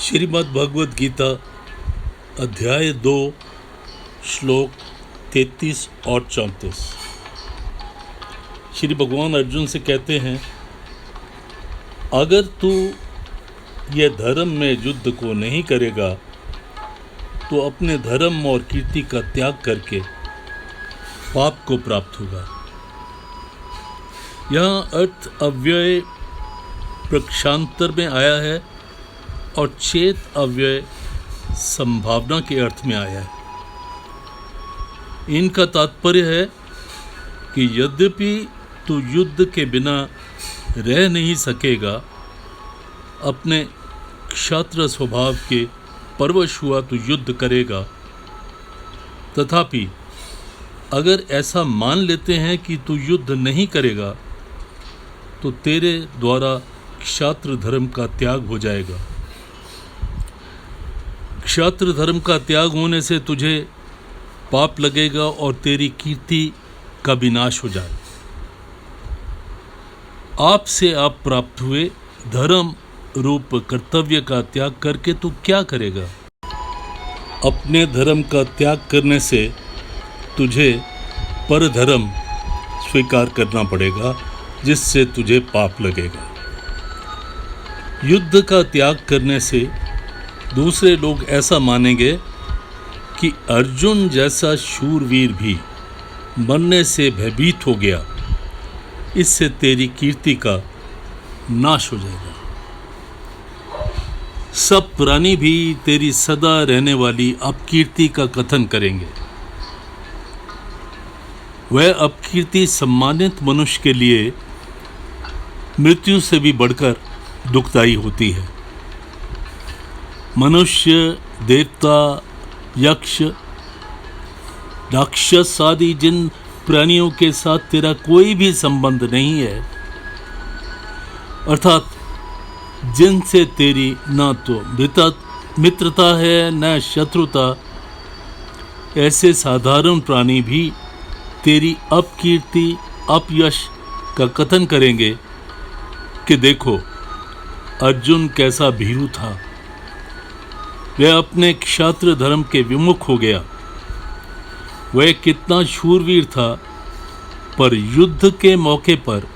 श्रीमद् भगवद गीता अध्याय 2 श्लोक 33 और 34। श्री भगवान अर्जुन से कहते हैं, अगर तू यह धर्म में युद्ध को नहीं करेगा तो अपने धर्म और कीर्ति का त्याग करके पाप को प्राप्त होगा। यहाँ अर्थ अव्यय प्रक्षांतर में आया है और चेत अव्यय संभावना के अर्थ में आया है। इनका तात्पर्य है कि यद्यपि तू युद्ध के बिना रह नहीं सकेगा, अपने क्षात्र स्वभाव के परवश हुआ तू युद्ध करेगा, तथापि अगर ऐसा मान लेते हैं कि तू युद्ध नहीं करेगा तो तेरे द्वारा क्षात्र धर्म का त्याग हो जाएगा। क्षात्र धर्म का त्याग होने से तुझे पाप लगेगा और तेरी कीर्ति का विनाश हो जाए। आपसे आप प्राप्त हुए धर्म रूप कर्तव्य का त्याग करके तू क्या करेगा? अपने धर्म का त्याग करने से तुझे परधर्म स्वीकार करना पड़ेगा, जिससे तुझे पाप लगेगा। युद्ध का त्याग करने से दूसरे लोग ऐसा मानेंगे कि अर्जुन जैसा शूरवीर भी मरने से भयभीत हो गया, इससे तेरी कीर्ति का नाश हो जाएगा। सब प्राणी भी तेरी सदा रहने वाली अपकीर्ति का कथन करेंगे। वह अपकीर्ति सम्मानित मनुष्य के लिए मृत्यु से भी बढ़कर दुखदायी होती है। मनुष्य, देवता, यक्ष, राक्षस आदि जिन प्राणियों के साथ तेरा कोई भी संबंध नहीं है, अर्थात जिनसे तेरी न तो मित्रता है न शत्रुता, ऐसे साधारण प्राणी भी तेरी अपकीर्ति, अपयश का कथन करेंगे कि देखो अर्जुन कैसा भीरू था, वह अपने क्षात्र धर्म के विमुख हो गया। वह कितना शूरवीर था, पर युद्ध के मौके पर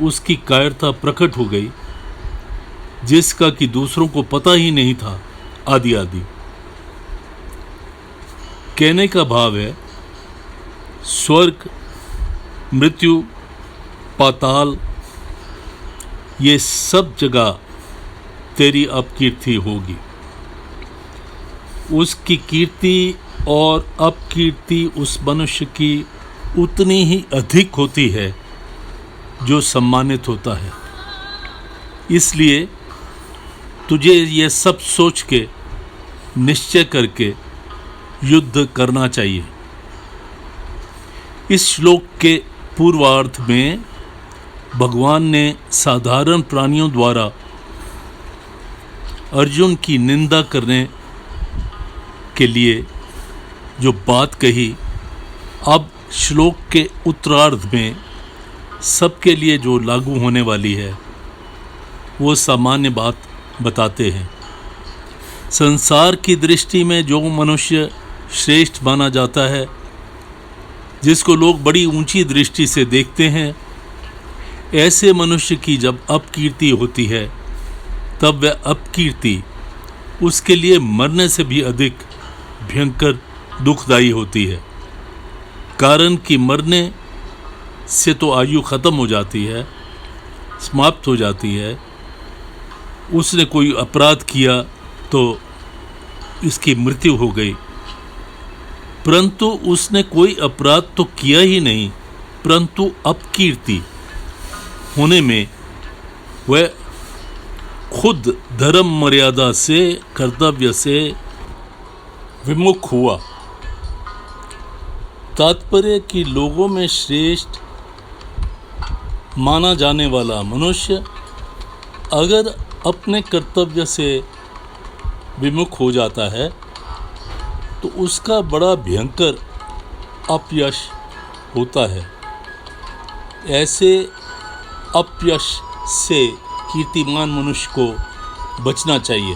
उसकी कायरता प्रकट हो गई, जिसका कि दूसरों को पता ही नहीं था, आदि आदि। कहने का भाव है, स्वर्ग, मृत्यु, पाताल, ये सब जगह तेरी अपकीर्ति होगी। उसकी कीर्ति और अपकीर्ति उस मनुष्य की उतनी ही अधिक होती है जो सम्मानित होता है। इसलिए तुझे ये सब सोच के निश्चय करके युद्ध करना चाहिए। इस श्लोक के पूर्वार्ध में भगवान ने साधारण प्राणियों द्वारा अर्जुन की निंदा करने के लिए जो बात कही, अब श्लोक के उत्तरार्ध में सबके लिए जो लागू होने वाली है, वो सामान्य बात बताते हैं। संसार की दृष्टि में जो मनुष्य श्रेष्ठ माना जाता है, जिसको लोग बड़ी ऊंची दृष्टि से देखते हैं, ऐसे मनुष्य की जब अपकीर्ति होती है, तब वह अपकीर्ति उसके लिए मरने से भी अधिक भयंकर दुखदायी होती है। कारण कि मरने से तो आयु खत्म हो जाती है, समाप्त हो जाती है। उसने कोई अपराध किया तो इसकी मृत्यु हो गई, परंतु उसने कोई अपराध तो किया ही नहीं, परंतु अपकीर्ति होने में वह खुद धर्म मर्यादा से, कर्तव्य से विमुख हुआ। तात्पर्य कि लोगों में श्रेष्ठ माना जाने वाला मनुष्य अगर अपने कर्तव्य से विमुख हो जाता है तो उसका बड़ा भयंकर अपयश होता है। ऐसे अपयश से कीर्तिमान मनुष्य को बचना चाहिए।